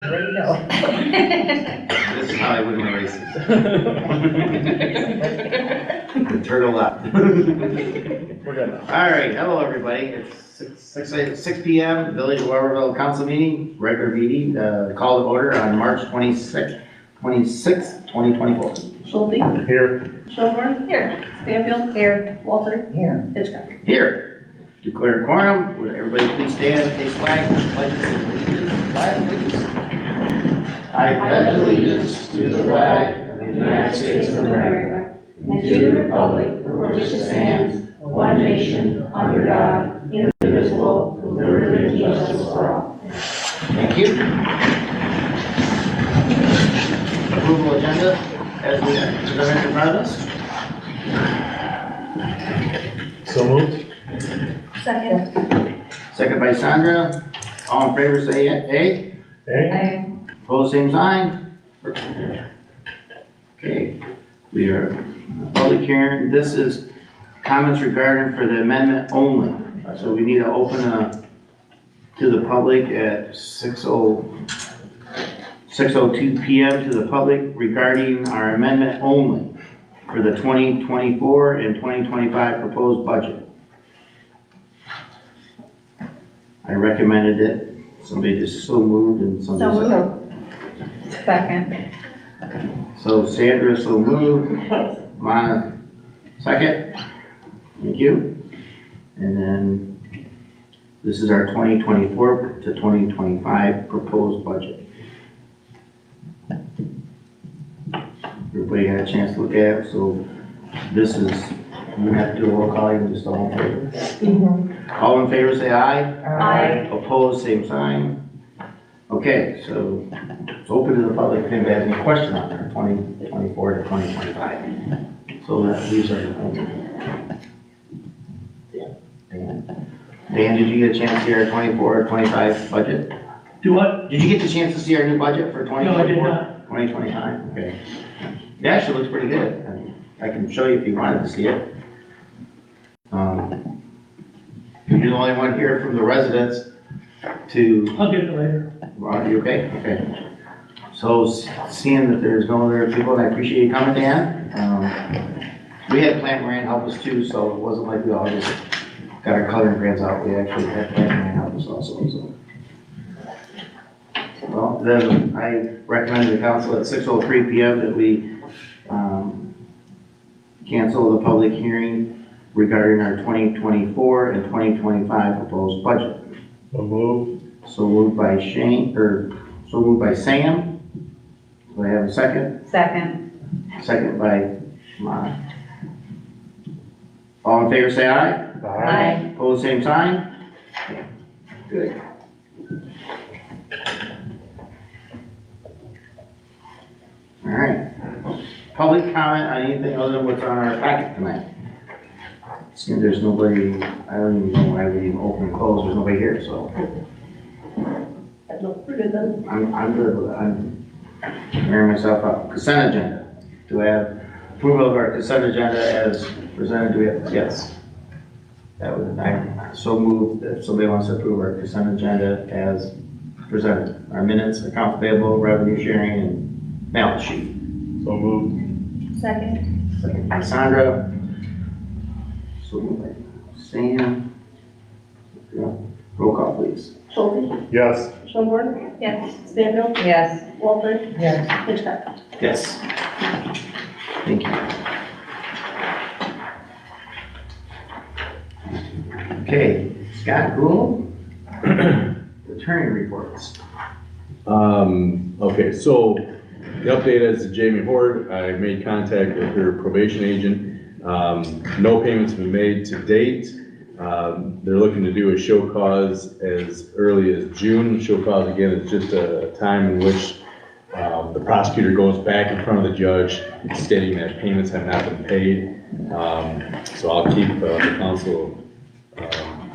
Ready, go. This is how I win my races. The turtle left. We're good. All right, hello, everybody. It's 6 p.m., Village of Waterville Council meeting, regular meeting, call to order on March 26th, 2024. Schulte, Here. Shelburne. Here. Stanfield. Here. Walter. Here. Hitchcock. Here, declare quorum. Would everybody please stand, take flag, pledge allegiance, please. I pledge allegiance to the flag of the United States of America and to the republic for which it stands, one nation, under God, indivisible, with liberty and justice for all. Thank you. Approval agenda as presented in front of us. So moved. Second. Second by Sandra. All in favor say aye. Hey. Opposed, same sign. Okay, we are public hearing. This is comments regarding for the amendment only. So we need to open to the public at 6:02 p.m. to the public regarding our amendment only for the 2024 and 2025 proposed budget. I recommended it. Somebody just so moved and somebody said. Second. So Sandra so moved, Lana second. Thank you. And then this is our 2024 to 2025 proposed budget. Everybody had a chance to look at it, so this is, I'm gonna have to do a roll call, even just all in favor. All in favor say aye. Aye. Opposed, same sign. Okay, so it's open to the public if anybody has any question on there, 2024 to 2025. So that these are, Dan, did you get a chance to see our 24 or 25 budget? Do what? Did you get the chance to see our new budget for 2024? No, I did not. 2025, okay. It actually looks pretty good. I mean, I can show you if you wanted to see it. You're the only one here from the residents to, I'll get it later. are you okay? Okay. So seeing that there's no other people, and I appreciate you coming, Dan. We had Plant Moran help us too, so it wasn't like we all just got our coloring grants out. We actually had Plant Moran help us also, so. Well, then I recommend to the council at 6:03 p.m. that we cancel the public hearing regarding our 2024 and 2025 proposed budget. So moved. So moved by Shane, or so moved by Sam. Do I have a second? Second. Second by Lana. All in favor say aye. Aye. Opposed, same sign? Good. All right. Public comment on anything other than what's on our packet tonight? Seeing there's nobody, I don't even know why we even open and close, there's nobody here, so. We're good then. I'm good with it. I'm wearing myself up. Consent agenda. Do I have approval of our consent agenda as presented? Do we have, yes. That was, I so moved that if somebody wants to approve our consent agenda as presented. Our minutes, account payable, revenue sharing, and balance sheet. So moved. Second. Second by Sandra. So moved by Sam. Yeah. Roll call, please. Schulte, Yes. Shelburne. Yes. Stanfield. Yes. Walter. Yes. Hitchcock. Yes. Thank you. Okay, Scott Gould, attorney reports. Okay, so the update is Jamie Horde. I made contact with her probation agent. No payments have been made to date. They're looking to do a show cause as early as June. Show cause, again, is just a time in which the prosecutor goes back in front of the judge stating that payments have not been paid. So I'll keep the council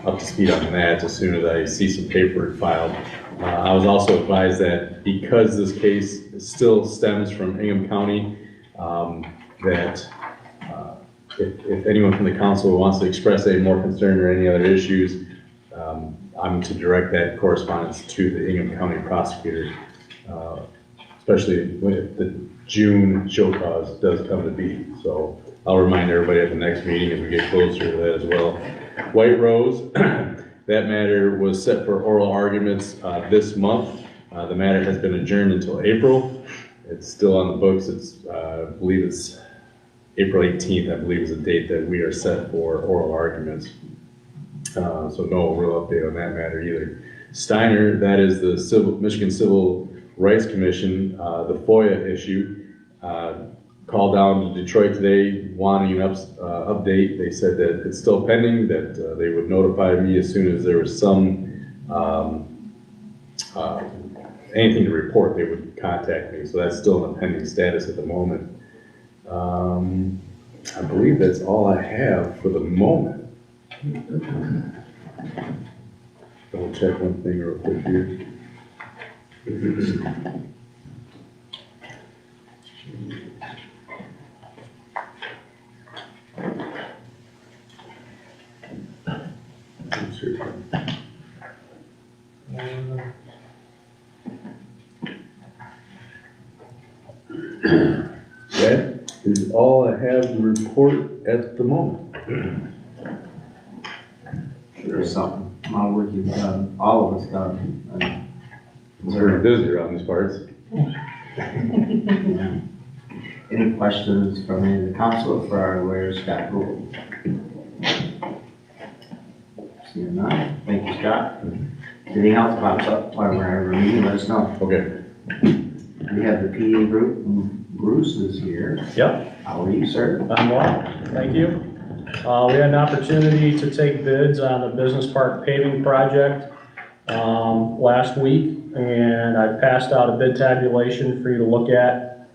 up to speed on that as soon as I see some paperwork filed. I was also advised that because this case still stems from Ingham County, that if anyone from the council wants to express any more concern or any other issues, I'm to direct that correspondence to the Ingham County prosecutor especially when the June show cause does come to be. So I'll remind everybody at the next meeting as we get closer to that as well. White Rose, that matter was set for oral arguments this month. The matter has been adjourned until April. It's still on the books. It's, I believe it's April 18th, I believe is the date that we are set for oral arguments. So no real update on that matter either. Steiner, that is the Michigan Civil Rights Commission, the FOIA issue, called down to Detroit today wanting an update. They said that it's still pending, that they would notify me as soon as there was some anything to report, they would contact me. So that's still in a pending status at the moment. I believe that's all I have for the moment. Double check one thing real quick here. That is all I have to report at the moment. There's some amount of work you've done, all of us done. And It's very busy around these parts. any questions from any of the council for our lawyer, Scott Gould? Seeing none, thank you, Scott. If anything else pops up while we're having a meeting, let us know. Okay. We have the PA group, and Bruce is here. Yep, How are you, sir? I'm well, thank you. We had an opportunity to take bids on the business park paving project last week, and I passed out a bid tabulation for you to look at.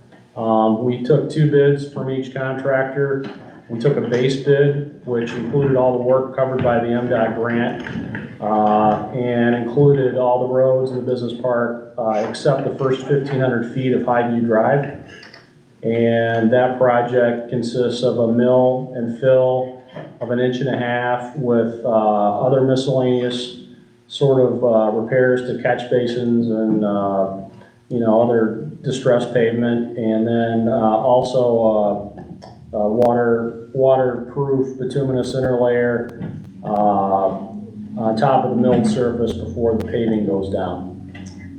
We took 2 bids from each contractor. We took a base bid, which included all the work covered by the MDOT grant, and included all the roads in the business park except the first 1,500 feet of Highview Drive. And that project consists of a mill and fill of 1.5 inches with other miscellaneous sort of repairs to catch basins and other distressed pavement, and then also waterproof bituminous interlayer on top of the milled surface before the paving goes down.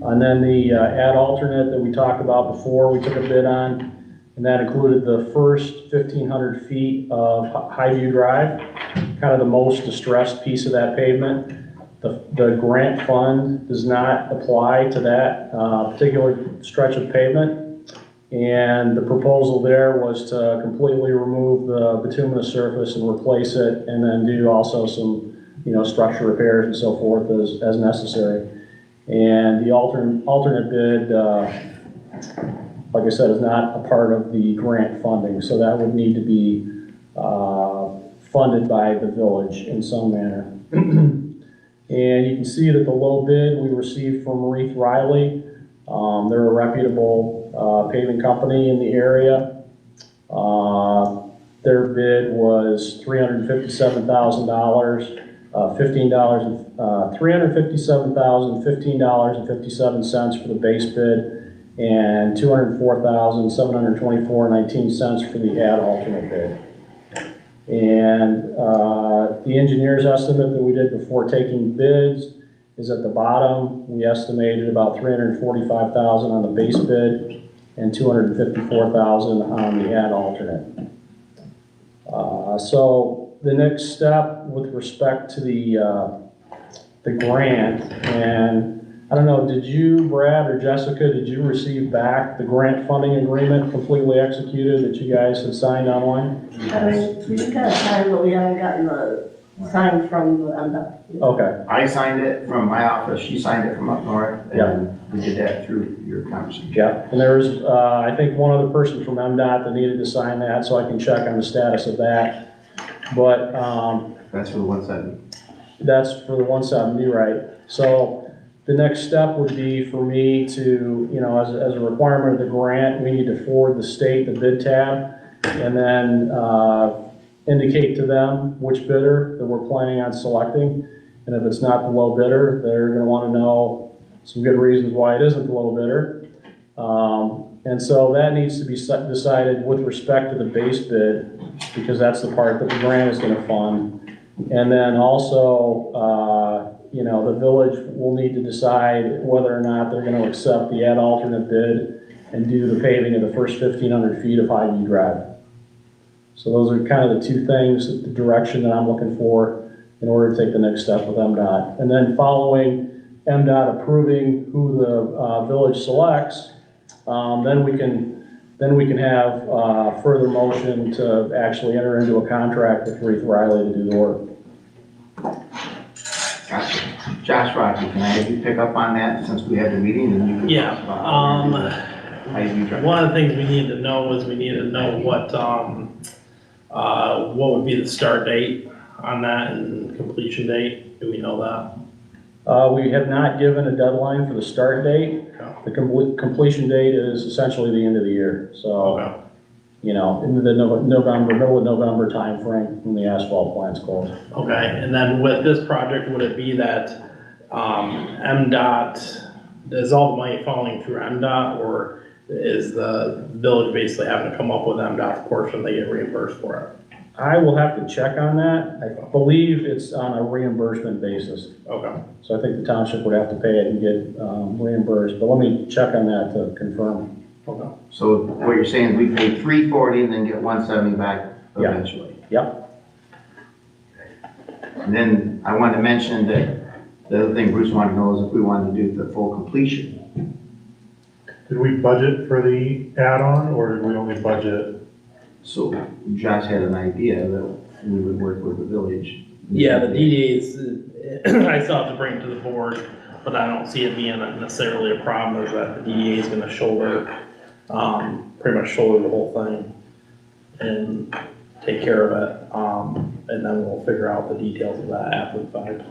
And then the add alternate that we talked about before, we took a bid on, and that included the first 1,500 feet of Highview Drive, kind of the most distressed piece of that pavement. The grant fund does not apply to that particular stretch of pavement. And the proposal there was to completely remove the bituminous surface and replace it, and then do also some, structure repairs and so forth as necessary. And the alternate bid, like I said, is not a part of the grant funding, so that would need to be funded by the village in some manner. And you can see that the low bid we received from Reith Riley. They're a reputable paving company in the area. Their bid was $357,000, $357,015.57 for the base bid, and $204,724.19 for the add alternate bid. And the engineer's estimate that we did before taking bids is at the bottom. We estimated about $345,000 on the base bid and $254,000 on the add alternate. So the next step with respect to the grant, and I don't know, did you, Brad or Jessica, did you receive back the grant funding agreement completely executed that you guys had signed online? We just got a sign, but we haven't gotten the sign from the MDOT. Okay, I signed it from my office, she signed it from up north, and we did that through your conversation. yeah, and there was, I think one other person from MDOT that needed to sign that, so I can check on the status of that. But, That's for the 170. that's for the 170, right? So the next step would be for me to, as a requirement of the grant, we need to forward the state the bid tab, and then indicate to them which bidder that we're planning on selecting. And if it's not the low bidder, they're gonna wanna know some good reasons why it isn't the low bidder. And so that needs to be decided with respect to the base bid, because that's the part that the grant is gonna fund. And then also, you know, the village will need to decide whether or not they're gonna accept the ad alternate bid and do the paving of the first 1,500 feet of Highview Drive. So those are kind of the two things, the direction that I'm looking for in order to take the next step with MDOT. And then following MDOT approving who the village selects, then we can have further motion to actually enter into a contract with Reeve Riley to do the work. Gotcha. Josh Rocky, can I have you pick up on that since we had the meeting and you can Yeah, talk about how you drive? one of the things we need to know is we need to know what would be the start date on that and completion date. Do we know that? We have not given a deadline for the start date. The completion date is essentially the end of the year. So, Okay. you know, in the November, middle of November timeframe when the asphalt plant's closed. Okay, and then with this project, would it be that, MDOT, is all the money falling through MDOT, or is the village basically having to come up with MDOT's portion, they get reimbursed for it? I will have to check on that. I believe it's on a reimbursement basis. Okay, So I think the township would have to pay it and get reimbursed, but let me check on that to confirm. okay. So what you're saying is we pay $340 and then get $170 back Yeah. eventually? Yep. And then I wanted to mention that the other thing Bruce wanted to know is if we wanted to do the full completion. Did we budget for the add-on, or did we only budget? So Josh had an idea that we would work with the village. Yeah, the DDA's, I still have to bring it to the board, but I don't see it being necessarily a problem, is that the DDA is gonna shoulder, pretty much shoulder the whole thing and take care of it, and then we'll figure out the details of that after the fact.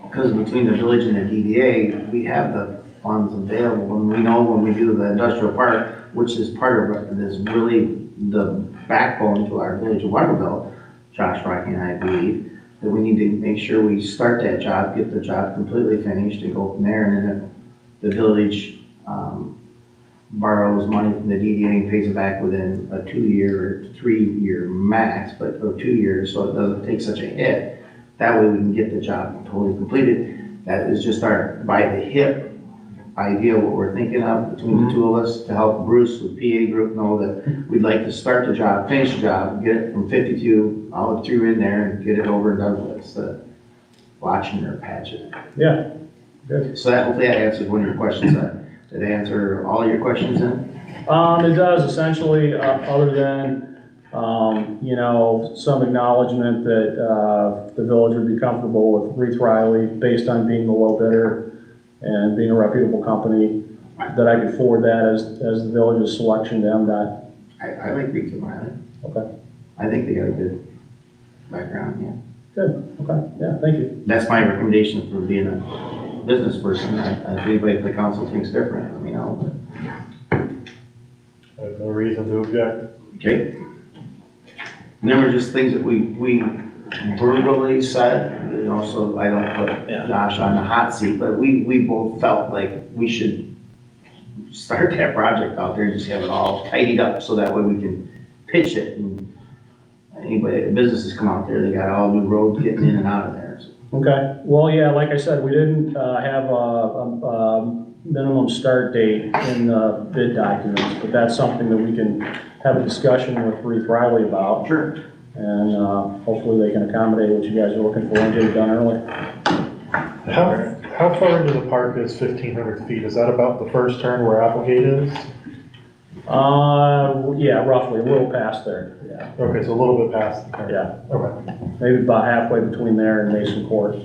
Because between the village and the DDA, we have the funds available, and we know when we do the industrial park, which is part of it, is really the backbone to our village of Waterville, Josh Rocky and I believe, that we need to make sure we start that job, get the job completely finished and go from there, and then if the village, borrows money from the DDA and pays it back within a 2-year or 3-year max, but for 2 years, so it doesn't take such a hit. That way we can get the job totally completed. That is just our by the hip idea, what we're thinking of between the two of us to help Bruce with PA Group know that we'd like to start the job, finish the job, get it from 52 all through in there and get it over and done with, instead of watching or patching. Yeah, good. So that hopefully that answers one of your questions. Did it answer all your questions then? It does essentially, other than, you know, some acknowledgement that the village would be comfortable with Reeve Riley based on being the low bidder and being a reputable company, that I could forward that as the village's selection to MDOT. I like Reeve Riley. Okay, I think they got a good background, yeah. good, okay, yeah, thank you. That's my recommendation for being a business person. If anybody at the council thinks different, let me know. I have no reason to object. Okay? And then were just things that we verbally said, you know, so I don't put Yeah. Josh on the hot seat, but we both felt like we should start that project out there and just have it all tidied up so that way we can pitch it and anybody, businesses come out there, they got all new roads getting in and out of there. So Okay, well, yeah, like I said, we didn't have a minimum start date in the bid documents, but that's something that we can have a discussion with Reeve Riley about. Sure. And hopefully they can accommodate what you guys are looking for and get it done early. How far into the park is 1,500 feet? Is that about the first turn where Applegate is? Yeah, roughly, a little past there, yeah. Okay, so a little bit past the turn. Yeah, Okay, maybe about halfway between there and Mason Court.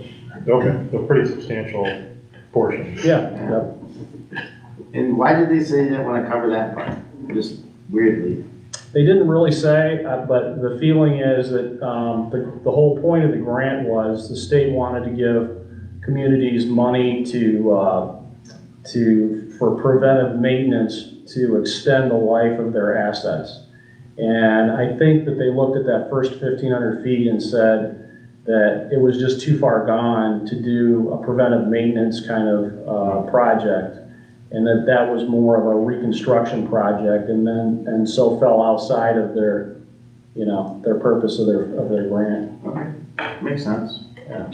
okay, a pretty substantial portion. Yeah, yep. And why did they say they didn't want to cover that part? Just weirdly. They didn't really say, but the feeling is that the whole point of the grant was the state wanted to give communities money for preventive maintenance to extend the life of their assets. And I think that they looked at that first 1,500 feet and said that it was just too far gone to do a preventive maintenance kind of project. and that was more of a reconstruction project, and so fell outside of their, their purpose of their grant. Okay, makes sense. Yeah.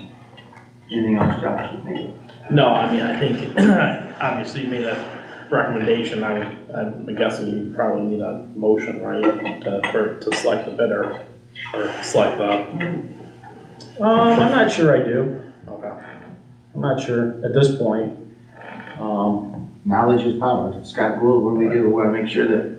Anything else, Josh, you think? No, I mean, I think, obviously you made a recommendation, I'm guessing you probably need a motion, right, to select the bidder, or select the, I'm not sure I do. okay. I'm not sure at this point. Knowledge is power. Scott Gould, what do we do? We wanna make sure that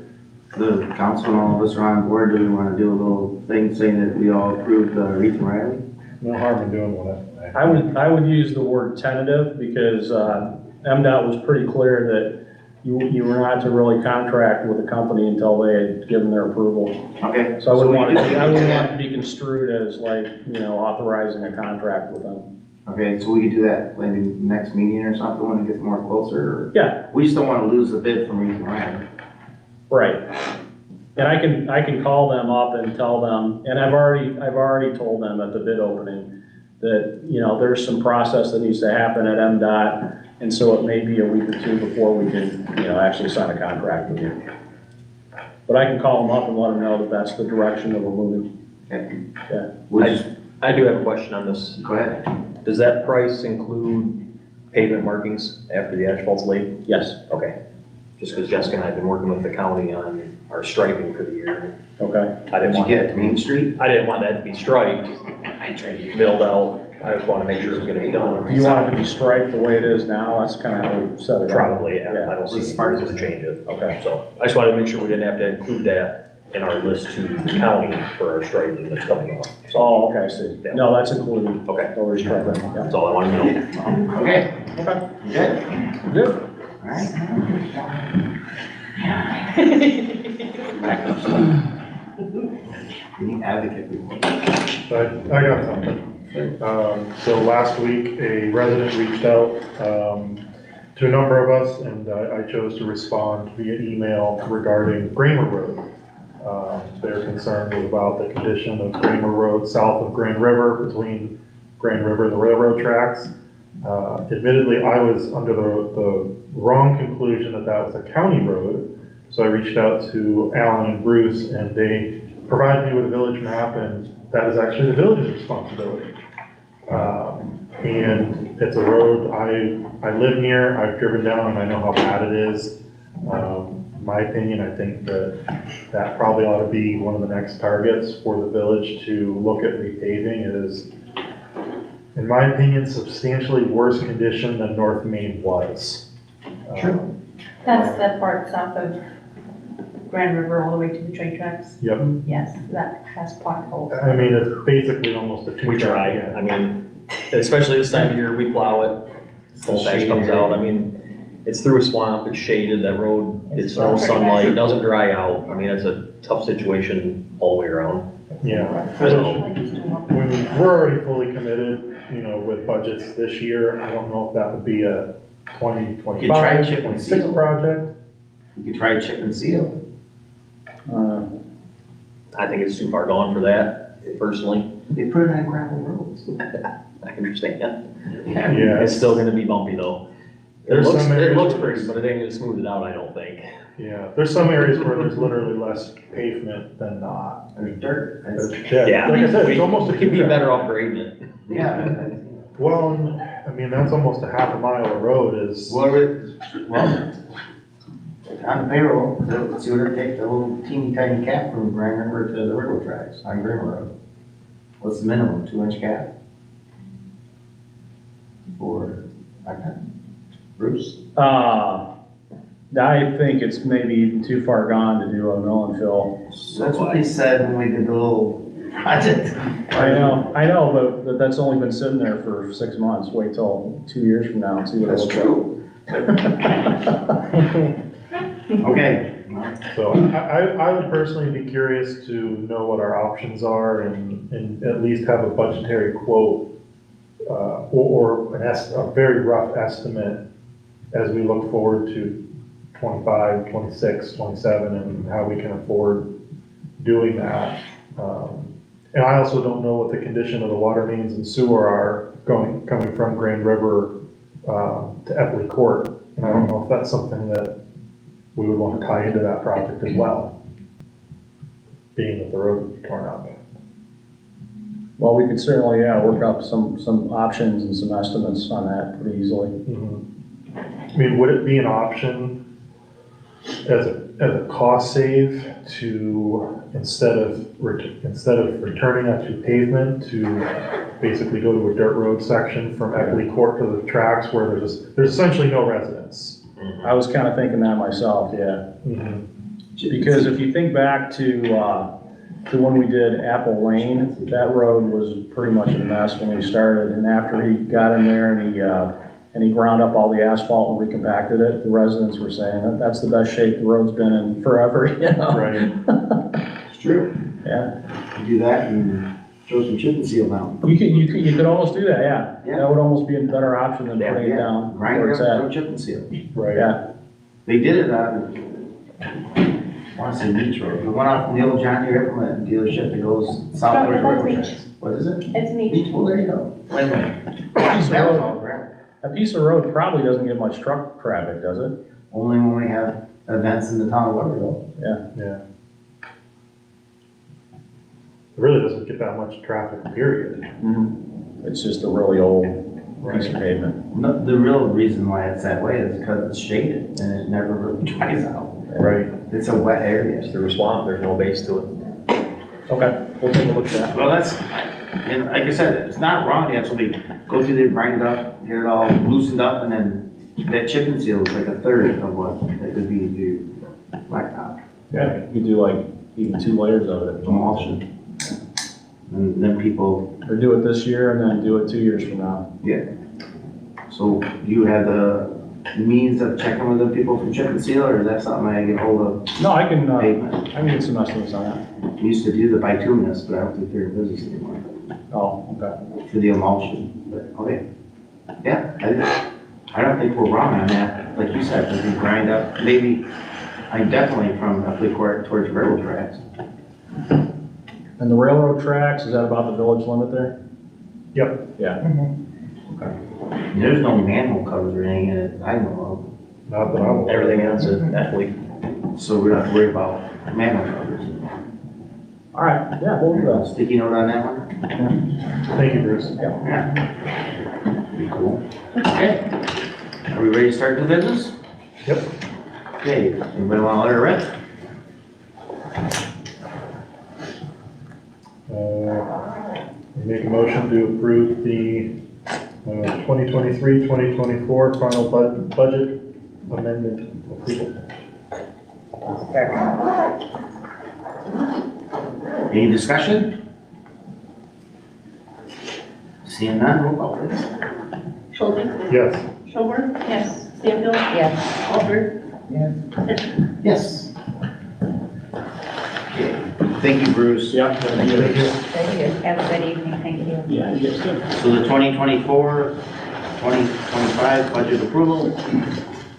the council and all of us are on board. Do we wanna do a little thing saying that we all approved Reeve and Riley? No harm in doing one. I would use the word tentative because MDOT was pretty clear that you were not to really contract with the company until they had given their approval. Okay. So I wouldn't we want can do- I wouldn't want it to be construed as like, authorizing a contract with them. Okay, so we could do that maybe next meeting or something when it gets more closer. Or- Yeah. We just don't wanna lose the bid from Reeve and Riley. Right. And I can call them up and tell them, and I've already told them at the bid opening that, there's some process that needs to happen at MDOT, and so it may be a week or two before we can, actually sign a contract with you. But I can call them up and let them know that that's the direction that we're moving. Okay. Yeah. We'll just, I do have a question on this. go ahead. Does that price include pavement markings after the asphalt's laid? Yes, Okay. Just because Jessica and I have been working with the county on our striping for the year. okay. I Did didn't you want, get to Main Street? I didn't want that to be striped, milled out. I just want to make sure it's gonna be Do done. you want it to be striped the way it is now? That's kind of how we set it up. Probably, yeah. I don't see any reason to change it. Okay, so I just wanted to make sure we didn't have to include that in our list to the county for our striping that's coming up. So, Oh, okay, I see. No, that's included. okay, No restricting, yeah. that's all I wanted to know. Okay. Okay. Good. Good. All right. Any advocate report? I got something. So last week, a resident reached out, to a number of us, and I chose to respond via email regarding Gramer Road. Their concern was about the condition of Gramer Road south of Grand River, between Grand River and the railroad tracks. Admittedly, I was under the wrong conclusion that that was a county road, so I reached out to Alan and Bruce, and they provided me with a village map, and that is actually the village's responsibility. And it's a road, I live near, I've driven down, and I know how bad it is. In my opinion, I think that probably ought to be one of the next targets for the village to look at repaving. It is, in my opinion, substantially worse condition than North Main was. Sure. That's the part south of Grand River all the way to the train tracks. Yep, Yes, that has potholes. I mean, it's basically almost a two. We try, I mean, especially this time of year, we plow it, full ash comes out, I mean, it's through a swamp, it's shaded, that road gets no sunlight, it doesn't dry out, I mean, it's a tough situation all the way around. Yeah. So- We're already fully committed, with budgets this year. I don't know if that would be a You could try 2025, chip and 26 seal. project. You could try chip and seal. I think it's too far gone for that, personally, They put it on gravel roads. I understand. Yeah, It's still gonna be bumpy though. It There's looks, some it areas looks where pretty, there's- but it ain't gonna smooth it out, I don't think. yeah, there's some areas where there's literally less pavement than not. There's dirt. That's- Yeah, like I said, it's almost a We could be two-track. better off grading it. Yeah. Well, I mean, that's almost a half a mile of road is, Well, on the payroll, let's see what it takes, a little teeny tiny cap from Grand River to the railroad tracks on Grand Road. What's the minimum, 2-inch cap? For, okay, Bruce? I think it's maybe even too far gone to do a mill and fill. That's what they said when we did the little project. I know, but that's only been sitting there for 6 months. Wait till 2 years from now and see what it That's looks true. like. Okay, so I would personally be curious to know what our options are and at least have a budgetary quote, or a very rough estimate as we look forward to 25, 26, 27, and how we can afford doing that. And I also don't know what the condition of the water mains and sewer are coming from Grand River to Epley Court. And I don't know if that's something that we would want to tie into that project as well, being that the road would be torn up. Well, we could certainly, work up some options and some estimates on that pretty easily. I mean, would it be an option as a cost save to, instead of returning that to pavement, to basically go to a dirt road section from Eckley Court to the tracks where there's essentially no residents? I was kind of thinking that myself, yeah. Because if you think back to when we did Apple Lane, that road was pretty much a mess when we started, and after he got in there and he ground up all the asphalt and recompacted it, the residents were saying that that's the best shape the road's been in forever, you know? Right. It's true. Yeah, You do that and throw some chip and seal down. you could almost do that, yeah. Yeah. That would almost be a better option than putting it down Grind where it it's up, at. throw chip and seal. Right. Yeah, They did it on, I wanna say Beach Road, the one off the old John Deere implement dealership that goes south towards That's River Beach. Tracks. What is it? It's me. Beach, well, there you go. Wait a minute. That piece of That was road- all gravel. that piece of road probably doesn't get much truck traffic, does it? Only when we have events in the town of Weberville. Yeah. It really doesn't get that much traffic, period. It's just a really old piece of pavement. No, the real reason why it's that way is because it's shaded and it never really dries out. Right. It's a wet area. It's through a swamp, there's no base to it. Okay, we'll take a look at that. Well, that's, and like I said, it's not wrong to actually go through there, grind it up, get it all loosened up, and then that chip and seal is like a third of what it would be to do blacktop Yeah, you could do like even 2 layers of it. emulsion. And then people, Or do it this year and then do it 2 years from now. so you have the means of checking with the people from chip and seal, or is that something I get hold of No, I can pavement? get some estimates on that. We used to do the bituminous, but I don't think they're in business anymore, Oh, okay. for the emulsion, but, okay. Yeah, I don't think we're wrong on that, like you said, if we grind up, maybe, I definitely from Eckley Court towards railroad tracks. And the railroad tracks, is that about the village limit there? Yep. Yeah. There's no manhole covers or anything in it, I know Not that I'm aware of. Everything else is athlete. of, so we're not worried about manhole covers. All right, yeah, we'll do that. Sticky note on that one? Thank you, Bruce. Yeah. Be cool. Okay, are we ready to start the business? Yep. Okay, anybody want to let her rip? Make a motion to approve the 2023-2024 final budget amendment approval. Any discussion? Seeing none, roll call please. Schulte, Yes. Schober, Yes. Stanfield, Yes. Alter, Yes. Okay, thank you, Bruce. Yeah. Thank you. Thank you. Have a good evening. Thank you. Yeah, you get good. So the 2024, 2025 budget approval,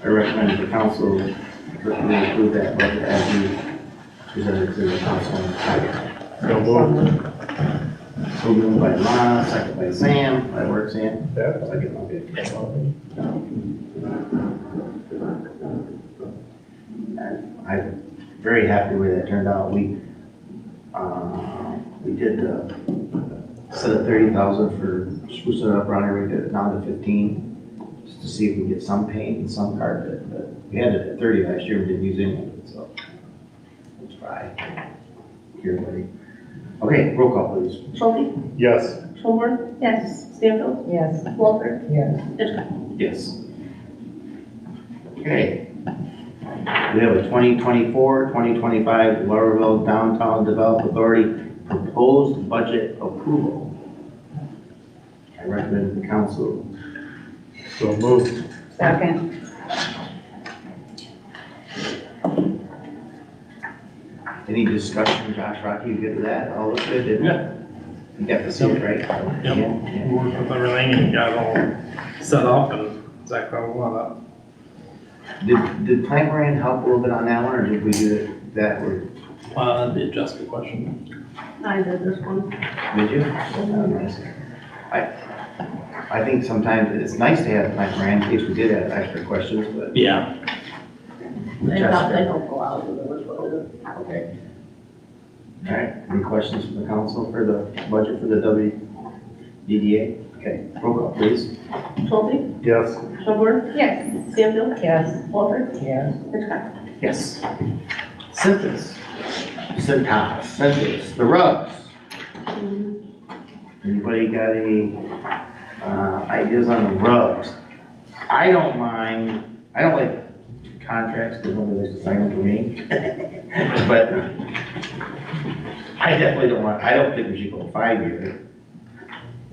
I recommend the council approve that budget as we presented to the council. So moved. So moved by Lana, second by Sam, that works, Sam? Yeah. Second, okay. I'm very happy with that turned out. We did, set of 30,000 for sprucing it up around here, we did it down to 15, just to see if we can get some paint and some carpet, but we had it at 30 last year, we didn't use any of it, so. Let's try. Here, buddy. Okay, roll call please. Schulte, Yes. Schober, Yes. Stanfield, Yes. Walter, Yes. Okay. We have a 2024, 2025 Laurelville Downtown Development Authority proposed budget approval. I recommend the council. So moved. Second. Any discussion, Josh, Rocky, you good with that? All looks good, didn't it? You got to see it, right? Yep. Yeah. Worked with everything and got it all set up and exactly what I wanted. Did Plant Moran help a little bit on that one, or did we do it that way? That'd be a Jessica question. I did this one. Did you? Oh, nice. I think sometimes it's nice to have time for in case we did have extra questions, but. Yeah, They don't go out in the woods, Okay. All right, any questions from the council for the budget for the WDDA? Okay, roll call, please. Schulte, Yes, Schoenberg, Yes. Stanfield, Yes. Walter, Yes. Hitchcock. Yes. Census. Census, the rugs. Anybody got any, ideas on the rugs? I don't mind, I don't like contracts, because nobody likes to sign them for me. But I definitely don't want, I don't think we should go 5-year.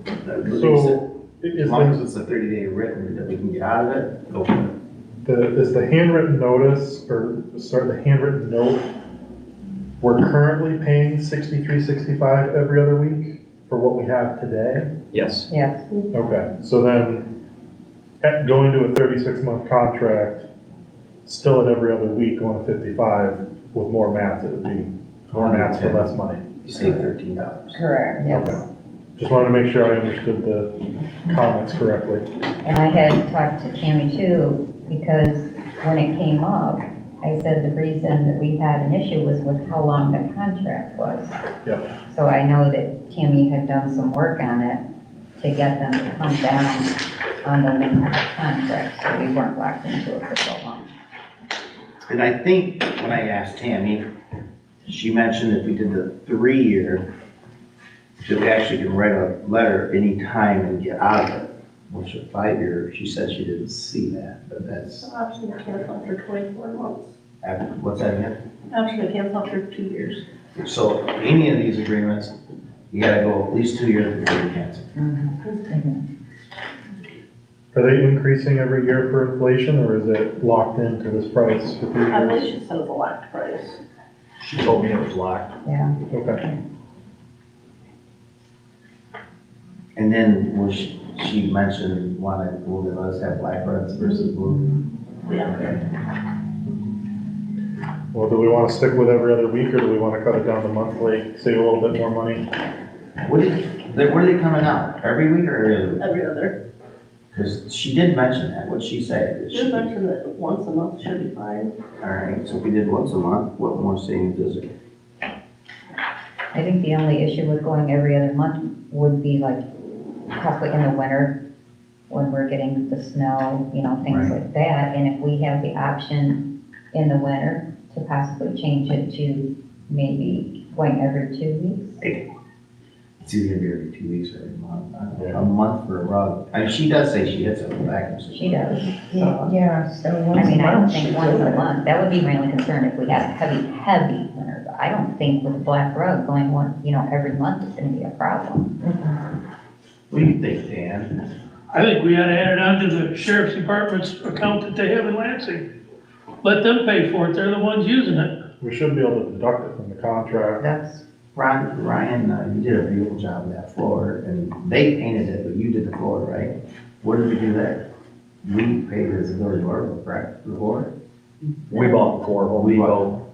so As is long as the, it's a 30-day written that we can get out of it, go for it. is the handwritten notice, or, sorry, the handwritten note, we're currently paying $63.65 every other week for what we have today? Yes. Yes. Okay, so then, going to a 36-month contract, still at every other week, going to 55, with more mats, it would be more mats for less money. You save $13. Correct, yes. Okay. Just wanted to make sure I understood the comments correctly. And I had talked to Tammy too, because when it came up, I said the reason that we had an issue was with how long the contract was. Yep. So I know that Tammy had done some work on it to get them to come down on the length of the contract, so we weren't locked into it for so long. And I think when I asked Tammy, she mentioned if we did the 3-year, that we actually can write a letter anytime and get out of it. Which a 5-year, she said she didn't see that, but that's, Option to cancel after 24 months. what's that again? Option to cancel after 2 years. So any of these agreements, you gotta go at least 2 years before you cancel. Are they increasing every year for inflation, or is it locked into this price for 3 I years? believe she said it was a locked price. She told me it was locked. Yeah. Okay. And then was she mentioned wanted, will let us have black rugs versus blue? Yeah. Okay. Well, do we want to stick with every other week, or do we want to cut it down to monthly, save a little bit more money? What are they coming out? Every week or every other week? Every other. Because she did mention that, what'd she say? That She mentioned that once a month should be fine. All right, so if we did once a month, what more savings is it? I think the only issue with going every other month would be like possibly in the winter, when we're getting the snow, things Right. like that. And if we have the option in the winter to possibly change it to maybe going every 2 weeks. It's either gonna be every 2 weeks or every month. I don't know. Yeah. A month for a rug. I mean, she does say she hits it with a vacuum. system. She does. So, Yeah, so I once a mean, I don't month think should once do a it. month, that would be my only concern if we had a heavy winter. But I don't think with a black rug going every month is gonna be a problem. What do you think, Dan? I think we ought to add it on to the sheriff's department's account that they have in Lansing. Let them pay for it, they're the ones using it. We should be able to deduct it from the contract. That's, Ryan, you did a beautiful job with that floor, and they painted it, but you did the floor, right? What did we do there? We paid as a village order, correct, for the floor? We bought the floor Home Depot.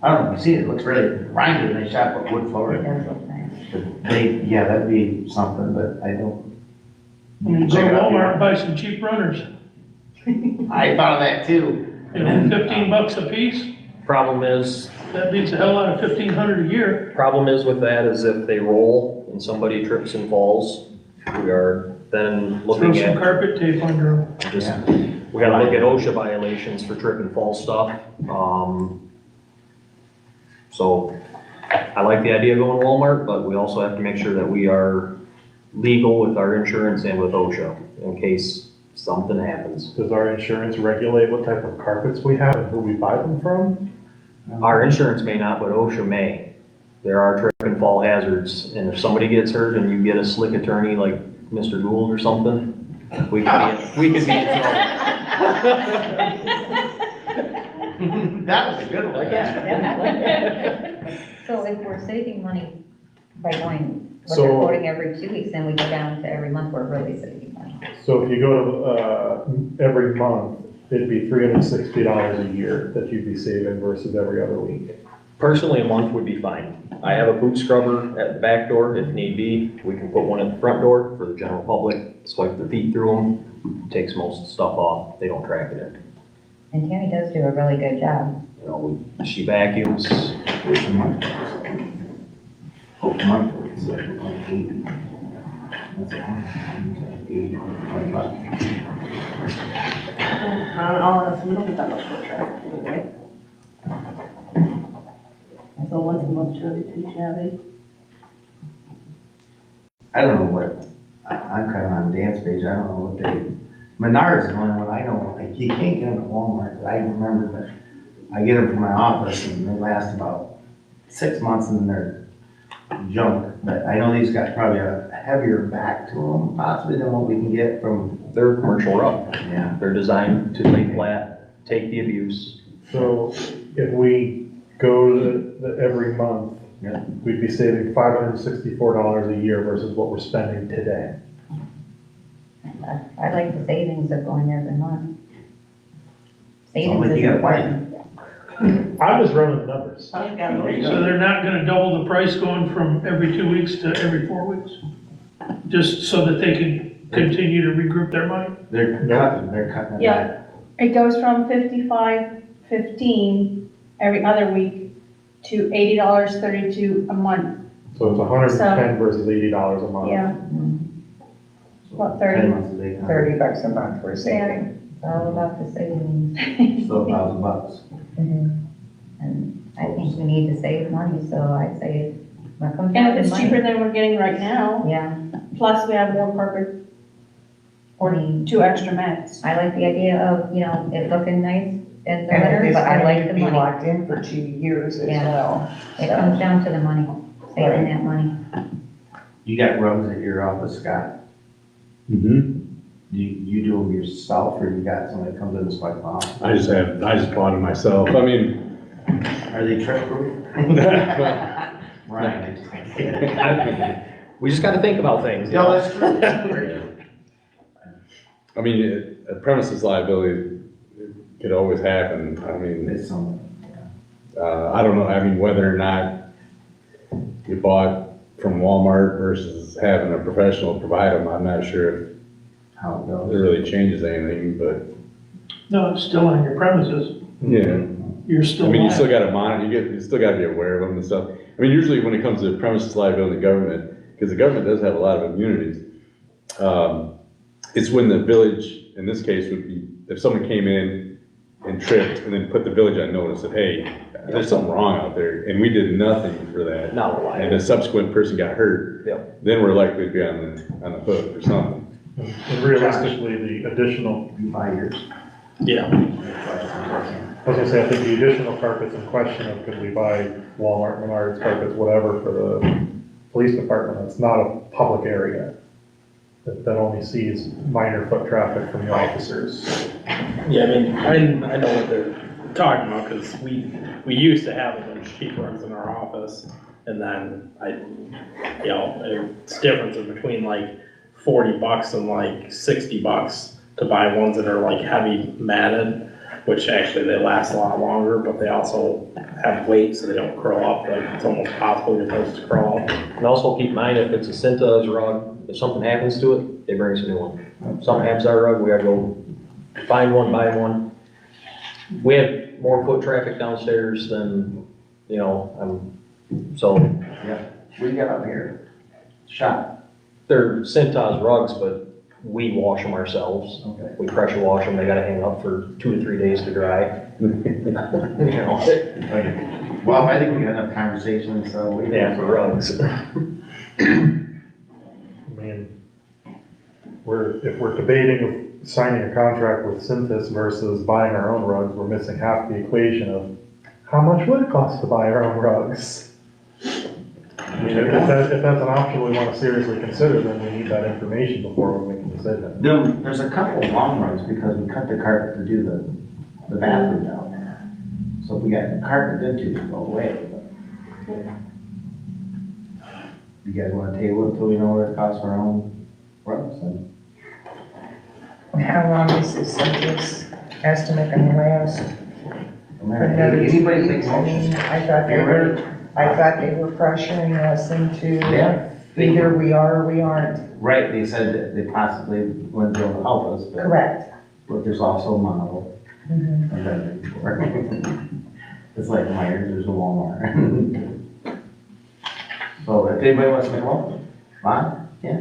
I don't know, you see it, looks really, Ryan did a nice job with wood floor. it does look nice. But yeah, that'd be something, but I don't. Go to Walmart and buy some cheap runners, I thought of that too. $15 a piece, Problem is, that beats the hell out of 1,500 a year. problem is with that is if they roll and somebody trips and falls, we are then Throw looking some at carpet tape under them. just, we gotta look at OSHA violations for trip and fall stuff. So I like the idea of going to Walmart, but we also have to make sure that we are legal with our insurance and with OSHA in case something happens. Does our insurance regulate what type of carpets we have and who we buy them from? Our insurance may not, but OSHA may. There are trip and fall hazards, and if somebody gets hurt and you get a slick attorney like Mr. Gould or something, we could be in trouble. That was a good one. So if we're saving money by going, what So- they're quoting every 2 weeks, then we go down to every month, we're really saving money. So if you go to, every month, it'd be $360 a year that you'd be saving versus every other week. Personally, a month would be fine. I have a boot scrubber at the back door if need be. We can put one at the front door for the general public, swipe their feet through them, takes most of the stuff off, they don't track it in. And Tammy does do a really good job. You know, she vacuums, Which month? Oh, month, it's like 80. That's a hundred, 80, 25. We don't get that much foot traffic anyway. So once a month shouldn't be too shabby. I don't know what, I'm kind of on Dan's page, I don't know what they, Menards is the only one I know, like, you can't get them at Walmart, but I remember that I get them from my office and they last about 6 months and then they're junk, but I know these got probably a heavier back to them possibly than what we can get from, they're a commercial rug. yeah. They're designed to lay flat, take the abuse. So if we go to every month, Yeah. we'd be saving $564 a year versus what we're spending today. I like the savings of going every month. Sounds Savings like is you got a important. I was running the numbers. I've got There you So go. they're not gonna double the price going from every 2 weeks to every 4 weeks? Just so that they can continue to regroup their money? They're cutting it Yeah. back. It goes from $55.15 every other week to $80.32 a month. So it's 110 versus $80 a month. Yeah. About 10 30. months is $800. $30 a month we're saving. It's all about the savings. Still $1,000. And I think we need to save money, so I'd say what comes And down if to it's cheaper money. than we're getting right now, Yeah, plus we have more carpet or 2 extra mats. I like the idea of, you know, it looking nice in the And winter, it's but I going like to the be money. locked in for 2 years as Yeah. well. It comes down to the money, saving that money. You got rugs at your office, Scott? Mm-hmm. You do them yourself or you got somebody that comes in and swipe off? I just bought them myself. I mean, Are they trip proof? Right. We just gotta think about things. you No, know? that's true. That's very true. I mean, a premises liability could always happen. I mean, It's some, I don't know, I mean, whether or not you bought from Walmart versus having a professional provide them, I'm not sure how it if goes. it really changes anything, but, No, it's still on your premises. yeah. You're still I mean, you still liable. gotta monitor, you still gotta be aware of them and stuff. I mean, usually when it comes to premises liability in the government, because the government does have a lot of immunities, it's when the village, in this case, would be, if someone came in and tripped and then put the village on notice that, hey, there's something wrong out there, and we did nothing for that. Not And reliable. the subsequent person got hurt. Yep. Then we're likely to be on the hook or something. And realistically, the additional, You buy yours. Yeah. I was gonna say, I think the additional carpets in question of could we buy Walmart, Menards carpets, whatever, for the police department, it's not a public area. That only sees minor foot traffic from the officers. Yeah, I mean, I know what they're talking about, because we used to have a bunch of sheet rugs in our office, and then it's differences between like $40 and like $60 to buy ones that are like heavy matted, which actually they last a lot longer, but they also have weight so they don't curl up, like it's almost possible you're supposed to curl up. And also keep in mind, if it's a Cintas rug, if something happens to it, they bring us a new one. If something happens to our rug, we gotta go find one, buy one. We have more foot traffic downstairs than, so What do you got up here? Shop. they're Cintas rugs, but we wash them ourselves. Okay. We pressure wash them, they gotta hang up for 2 to 3 days to dry. You know, Okay. Well, I think we got enough conversation, so we. yeah, for rugs. I mean, if we're debating of signing a contract with Synthis versus buying our own rugs, we're missing half the equation of how much would it cost to buy our own rugs? I mean, if that's an option we want to seriously consider, then we need that information before we make a decision. There's a couple of long runs because we cut the carpet to do the bathroom down there. So if we got the carpet did to go away. You guys wanna table it until we know what it costs for our own rugs and And how long is this estimate going to last? Anybody make I mean, motions? I thought they were pressuring us into Yeah. either we are or we aren't. Right, they said that they possibly wouldn't be able to help us, Correct. but there's also Mono. Mhm. I've been there before. It's like Myers, there's a Walmart. So if anybody wants to make one, fine, yeah.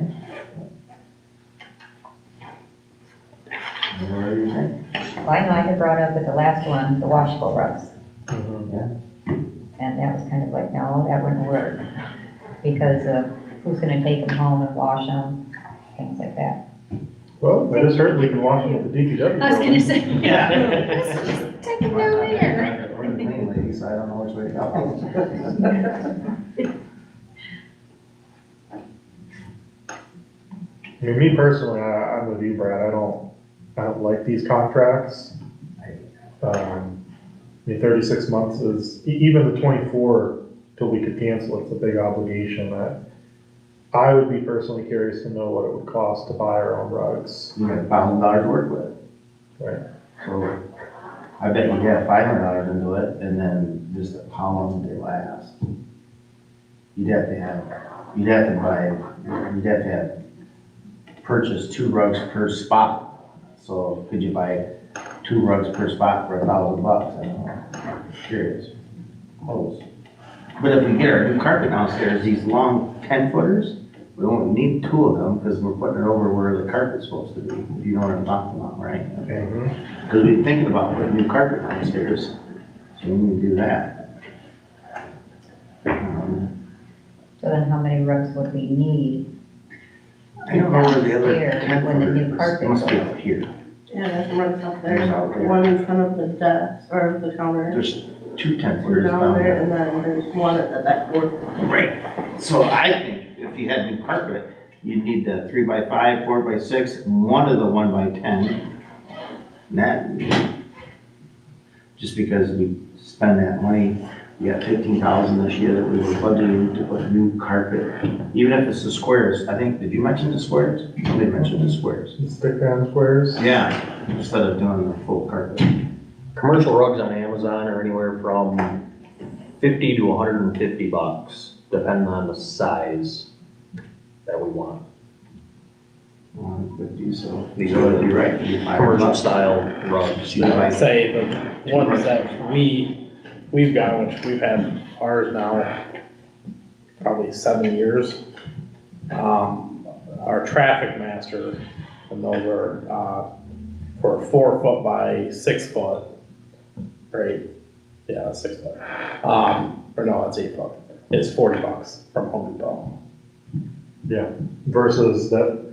Whatever you think. Well, I know I had brought up at the last one, the washable rugs. Mhm. And that was kind of like, no, that wouldn't work. Because of who's gonna take them home and wash them, things like that. Well, I just heard we can wash them at the DPW. I was gonna say. Yeah. Take it down there. We're the clean lady, so I don't know which way to go. I mean, me personally, I'm with you, Brad, I don't like these contracts. I mean, 36 months is, even the 24 till we could cancel, it's a big obligation. I would be personally curious to know what it would cost to buy our own rugs. You got $1,000 to work with. Right. So I bet you'd have $500 into it, and then just how long would they last? You'd have to purchase 2 rugs per spot. So could you buy 2 rugs per spot for $1,000? I don't know. Curious. Close. But if we get our new carpet downstairs, these long 10-footers, we won't need 2 of them because we're putting it over where the carpet's supposed to be. If you know what I'm talking about, right? Mhm. Because we're thinking about putting new carpet downstairs, so we need to do that. So then how many rugs would we need? I don't know where the other Here, 10 when the new footers, carpet it must be goes. up here. Yeah, there's rugs up there, There's out there. one in front of the desk, or the counter. There's 2 10 One footers down down there, there. and then there's one at the backboard. Right. So I think if you had new carpet, you'd need the 3x5, 4x6, and one of the 1x10. And that, just because we spend that money, we got 15,000 this year that we were budgeting to put new carpet. Even if it's the squares, I think, did you mention the squares? Somebody mentioned the squares. Stick down squares. Yeah, instead of doing the full carpet. Commercial rugs on Amazon are anywhere from 50 to $150, depending on the size that we want. 150, so. These are the You're right, it'd be Commercial $500. style rugs. I'd say the ones that we've got, which we've had ours now probably 7 years. Our traffic master, and those are, for a 4 foot by 6 foot, right? Yeah, 6 foot. Or no, it's 8 foot. It's $40 from Home Depot. Yeah, versus that,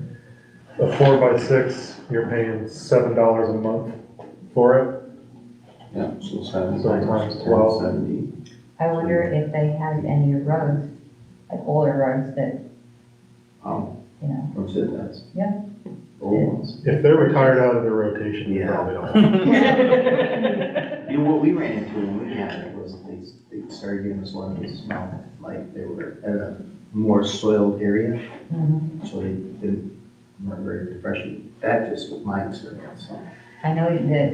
a 4x6, you're paying $7 a month for it. Yeah, so 7 So times 12. 70. I wonder if they had any rugs, like older rugs that, Oh, you know, what's it, that's? Yeah. Old ones. If they're retired out of their rotation, you Yeah. probably don't. You know, what we ran into when we had it was they started giving us one that smelled like they were at a more soiled area, so they didn't, not very refreshing. That just was my experience, so. I know that,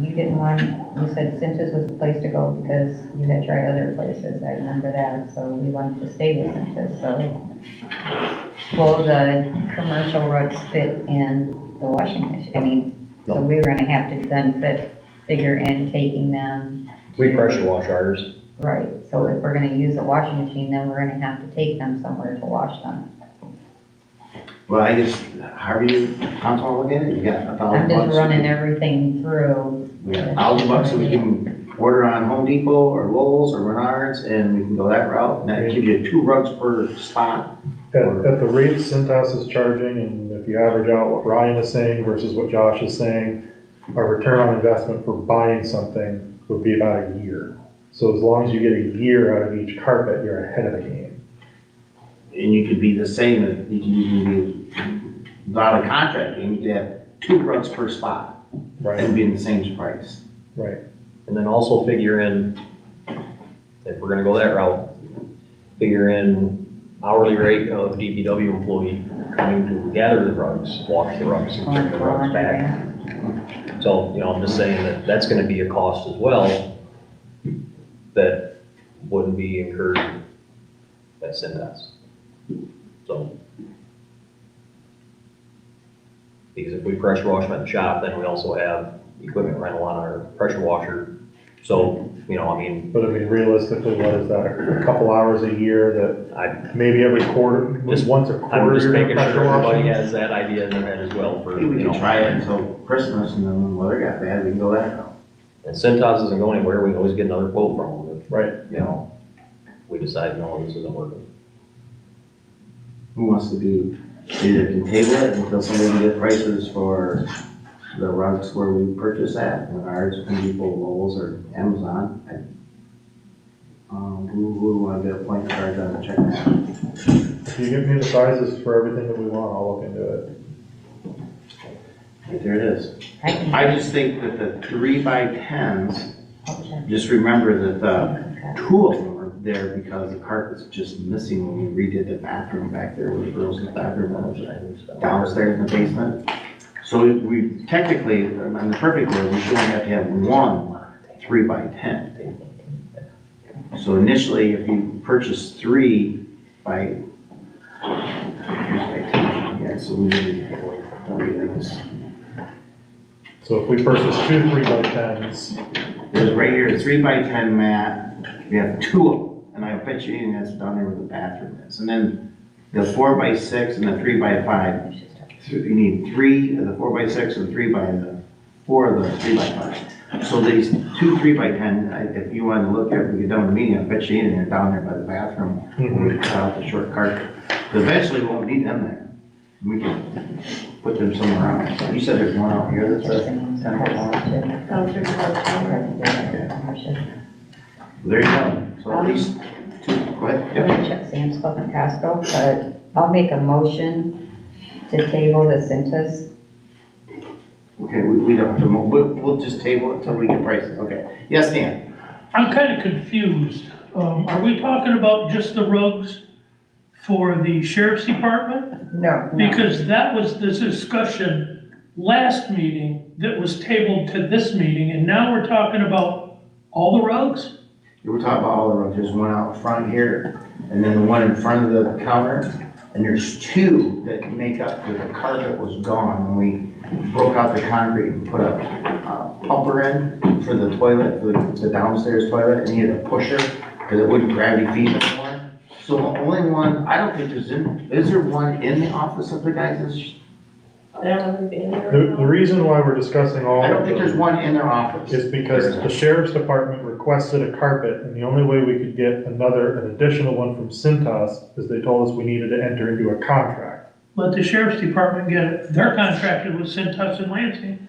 you didn't want, you said Cintas was the place to go because you had tried other places, I remember that, so we wanted to stay with Cintas, so. Will the commercial rugs fit in the washing machine? I mean, so we're gonna have to then figure in taking them. We pressure wash ours. Right, so if we're gonna use a washing machine, then we're gonna have to take them somewhere to wash them. Well, I just, how do you, council look at it? You got $1,000 bucks. I'm just running everything through. We got $1,000 so we can order on Home Depot or Lowe's or Menards and we can go that route. And that gives you 2 rugs per spot. At the rates Cintas is charging, and if you average out what Ryan is saying versus what Josh is saying, our return on investment for buying something would be about a year. So as long as you get a year out of each carpet, you're ahead of the game. And you could be the same, you can be without a contract, and you could have 2 rugs per spot Right, and be in the same price. right. And then also figure in, if we're gonna go that route, figure in hourly rate of DPW employee coming to gather the rugs, wash the rugs, and bring the rugs back. So, I'm just saying that that's gonna be a cost as well, that wouldn't be incurred at Cintas. So. Because if we pressure wash them at the shop, then we also have equipment rental on our pressure washer. So, you know, I mean, But I mean, realistically, what is that, a couple hours a year that maybe every quarter, Just- once a I'm quarter just you're gonna making sure pressure wash everybody them? has that idea in their head as well for, Maybe we you can know. try it until Christmas, and then when the weather got bad, we can go that route. And Cintas isn't going anywhere, we can always get another quote from them. If, Right. You know, we decide, no, this isn't working. Who wants to be, either can table it until somebody can get prices for the rugs where we purchase at, and ours, Home Depot, Lowe's, or Amazon. Who wanna get a point charge on the check that? If you give me the sizes for everything that we want, I'll look into it. Right there it is. I can- I just think that the 3x10s, I'll check. just remember that Okay. two of them are there because the carpet's just missing when we redid the bathroom back there where the girls in the bathroom was downstairs in the basement. So we technically, in the perfect world, we should only have to have one 3x10. So initially, if you purchase 3 by, yeah, so we need to, So if we purchase two 3x10s, there's right here, 3x10 mat, we have two of them, and I bet you anything that's down there where the bathroom is. And then the 4x6 and the 3x5, so you need 3 of the 4x6 and 4 of the 3x5. So these two 3x10, if you wanted to look at, we get done with the meeting, I bet you anything, they're down there by the bathroom, where we cut out the short carpet. Eventually, we won't need them there. We can put them somewhere else. You said there's one out here that's a 10 foot long. There you go. So at least two, go ahead. I'm gonna check Sam's Club and Costco, but I'll make a motion to table the Cintas. Okay, we don't have to, we'll just table it until we get prices, okay. Yes, Dan? I'm kind of confused. Are we talking about just the rugs for the sheriff's department? No. Because that was the discussion last meeting that was tabled to this meeting, and now we're talking about all the rugs? You were talking about all the rugs, there's one out front here, and then the one in front of the counter, and there's two that make up, where the carpet was gone, and we broke out the concrete and put a pumper in for the toilet, for the downstairs toilet, and you had a pusher, because it wouldn't gravity feed anymore. So the only one, I don't think there's is there one in the office of the guys? the reason why we're discussing all I don't of think there's them one in their office. is because the sheriff's department requested a carpet, and the only way we could get an additional one from Cintas is they told us we needed to enter into a contract. Let the sheriff's department get it. They're contracted with Cintas and Lansing.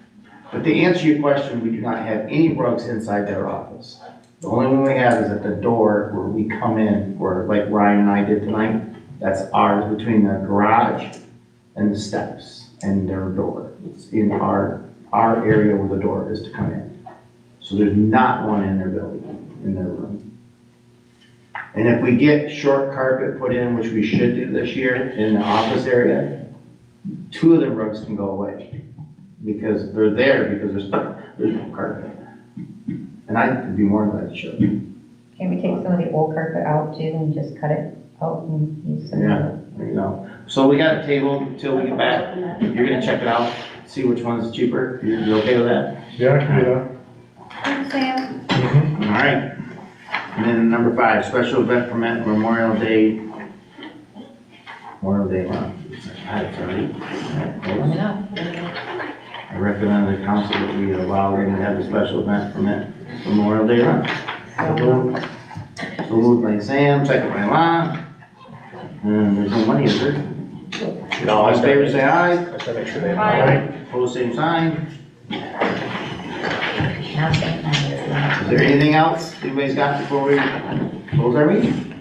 But to answer your question, we do not have any rugs inside their office. The only one we have is at the door where we come in, where like Ryan and I did tonight. That's ours, between the garage and the steps and their door. It's in our area where the door is to come in. So there's not one in their building, in their room. And if we get short carpet put in, which we should do this year in the office area, 2 of the rugs can go away. Because they're there, because there's no carpet. And I'd be more than glad to show you. Can we take some of the old carpet out too and just cut it out and use some? Yeah, there you go. So we got a table until we get back. You're gonna check it out, see which one's cheaper. You okay with that? Yeah, I can do that. Sam? Mhm. All right. And then number 5, special event permit Memorial Day. Memorial Day lunch. Sorry. Coming up. I recommend the council that we allow them to have a special event permit Memorial Day lunch. So moved by Sam, second by Lon. And there's no money, is there? No, All in favor, say aye. I just gotta make sure they have. Aye. Opposed, same sign. Now Sam, Is there anything else anybody's got before we close our meeting?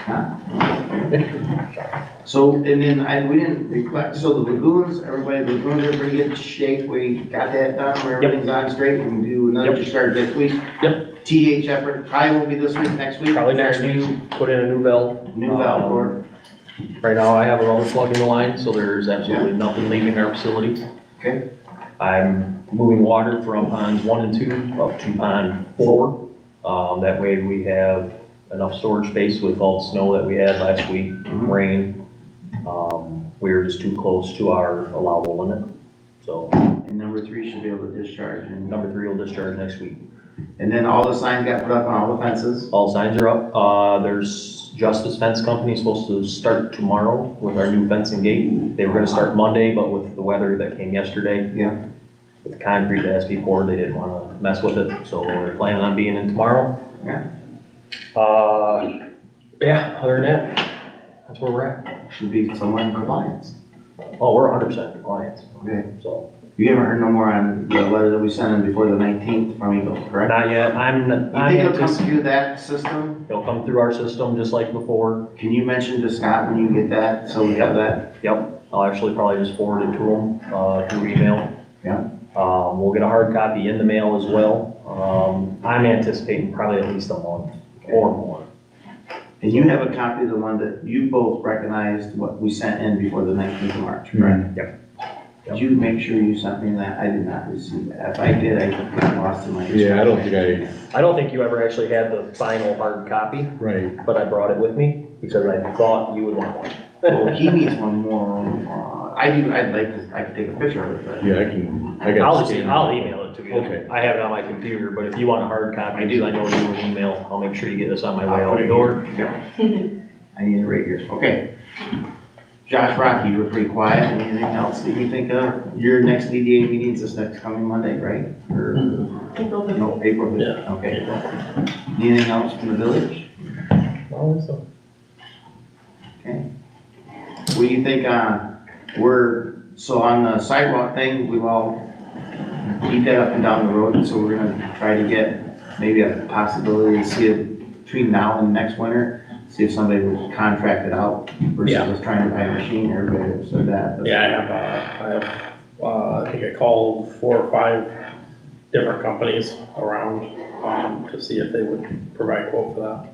Huh? So, and then we didn't reflect, so the lagoons, everybody, the lagoons are in pretty good shape. We got that done, where everything's on straight. We can do another discharge this week. Yep. TH effort, probably won't be this week, next week. Probably next week, put in a new valve. New valve board. Right now, I have a rubber plug in the line, so there's absolutely nothing leaving our facility. Okay. I'm moving water from ponds 1 and 2 up to pond 4. That way we have enough storage space with all the snow that we had last week, rain. We were just too close to our allowable limit. So And number 3 should be able to discharge. And number 3 will discharge next week. and then all the signs got put up on all the fences. All signs are up. There's Justice Fence Company supposed to start tomorrow with our new fencing gate. They were gonna start Monday, but with the weather that came yesterday, Yeah. with the concrete that has to be poured, they didn't wanna mess with it, so we're planning on being in tomorrow. Yeah. Yeah, other than that, that's where we're at. Should be somewhat in compliance. Oh, we're 100% compliant, Okay. so. You haven't heard no more on the letter that we sent in before the 19th from Eagle, correct? Not yet, You think it'll come through that system? It'll come through our system just like before. Can you mention to Scott when you get that, so we have that? Yep, I'll actually probably just forward it to them, through email. Yeah. We'll get a hard copy in the mail as well. I'm anticipating probably at least a month or more. And you have a copy of the one that you both recognized what we sent in before the 19th of March, correct? Yep. Did you make sure you sent me that? I did not receive that. If I did, I got lost in my. Yeah, I don't think I don't think you ever actually had the final hard copy, right. but I brought it with me because I thought you would want one. Well, he needs one more. I'd like to, I could take a picture of it, but. Yeah, I got. I'll email it to you. Okay. I have it on my computer, but if you want a hard copy, I do. I know you will email, I'll make sure you get this on my way out the door. Yeah. I need it right here. Okay. Josh Rocky, you were pretty quiet. Anything else that you think of? Your next DDA meeting's this next coming Monday, right? Or, no, April 5th? Yeah. Okay. Anything else from the village? Okay. What do you think, so on the sidewalk thing, we've all keep that up and down the road, so we're gonna try to get maybe a possibility to see it between now and next winter, see if somebody would contract it out versus Yeah. us trying to buy a machine, everybody said that. Yeah, I think I called 4 or 5 different companies around, to see if they would provide a quote for that.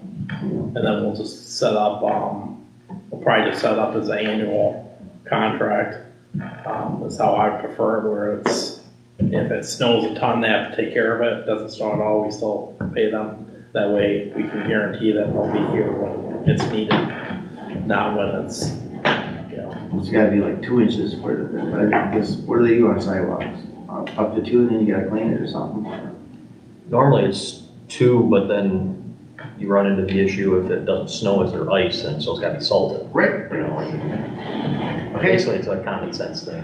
And then we'll just set up, we'll probably just set up as an annual contract. That's how I prefer it, where it's, if it snows a ton, they have to take care of it. If it doesn't snow at all, we still pay them. That way we can guarantee that they'll be here when it's needed, not when it's, you know. It's gotta be like 2 inches for the, but I guess, what do they do on sidewalks? Up to 2 and then you gotta clean it or something? Normally it's 2, but then you run into the issue if it doesn't snow, is there ice, and so it's gotta be salted. Right. You know, Okay. basically it's a common sense thing.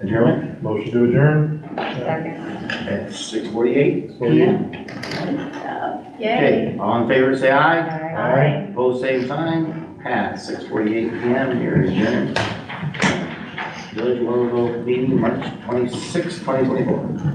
Adjournment Motion to adjourn? Second. at 6:48 PM. Yay. Okay, all in favor, say aye. Aye. Opposed, same sign. Pass, 6:48 PM, here is adjourned. Village of Orville meeting, March 26, 2024.